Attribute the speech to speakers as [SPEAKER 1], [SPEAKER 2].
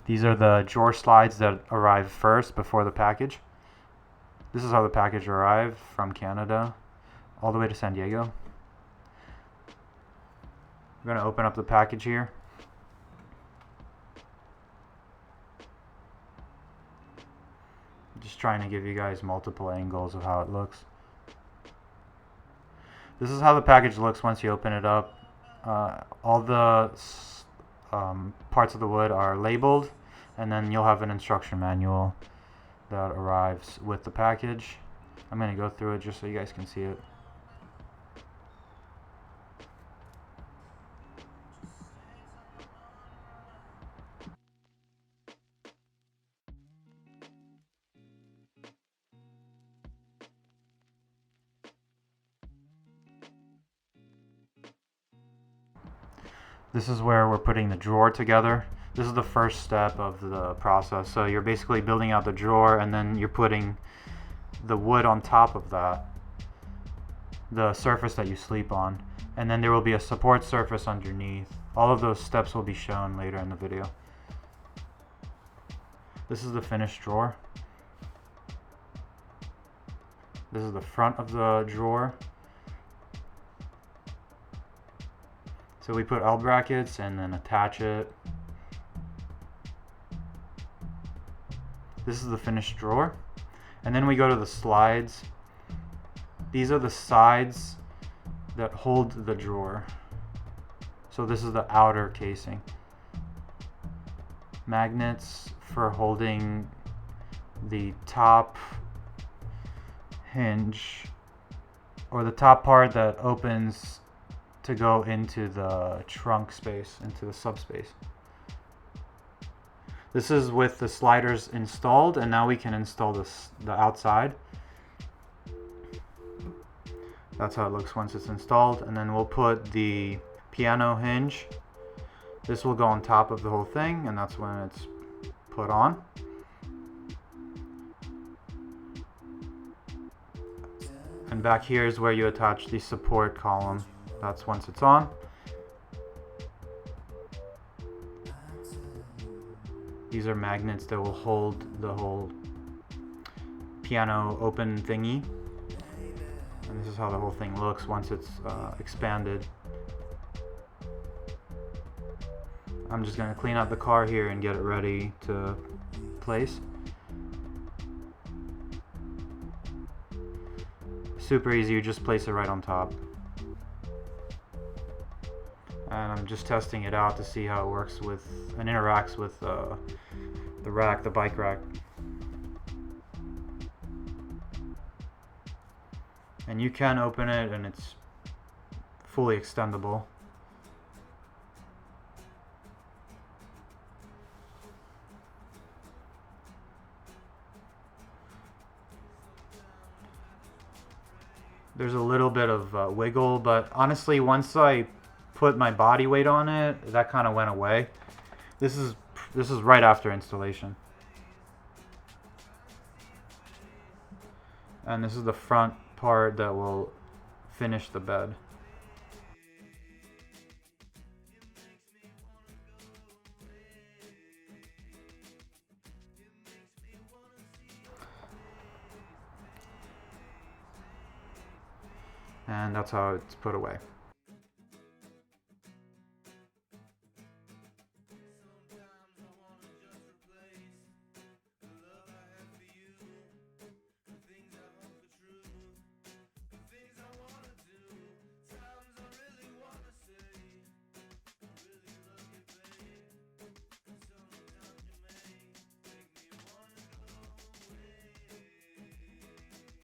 [SPEAKER 1] These are the drawer slides that arrive first before the package. This is how the package arrived from Canada all the way to San Diego. We're going to open up the package here. Just trying to give you guys multiple angles of how it looks. This is how the package looks once you open it up. All the parts of the wood are labeled, and then you'll have an instruction manual that arrives with the package. I'm going to go through it just so you guys can see it. This is where we're putting the drawer together. This is the first step of the process. So you're basically building out the drawer, and then you're putting the wood on top of that, the surface that you sleep on, and then there will be a support surface underneath. All of those steps will be shown later in the video. This is the finished drawer. This is the front of the drawer. So we put L brackets and then attach it. This is the finished drawer. And then we go to the slides. These are the sides that hold the drawer. So this is the outer casing. Magnets for holding the top hinge, or the top part that opens to go into the trunk space, into the subspace. This is with the sliders installed, and now we can install the outside. That's how it looks once it's installed, and then we'll put the piano hinge. This will go on top of the whole thing, and that's when it's put on. And back here is where you attach the support column. That's once it's on. These are magnets that will hold the whole piano open thingy. And this is how the whole thing looks once it's expanded. I'm just going to clean up the car here and get it ready to place. Super easy, you just place it right on top. And I'm just testing it out to see how it works with and interacts with the rack, the bike rack. And you can open it, and it's fully extendable. There's a little bit of wiggle, but honestly, once I put my body weight on it, that kind of went away. This is right after installation. And this is the front part that will finish the bed. And that's how it's put away.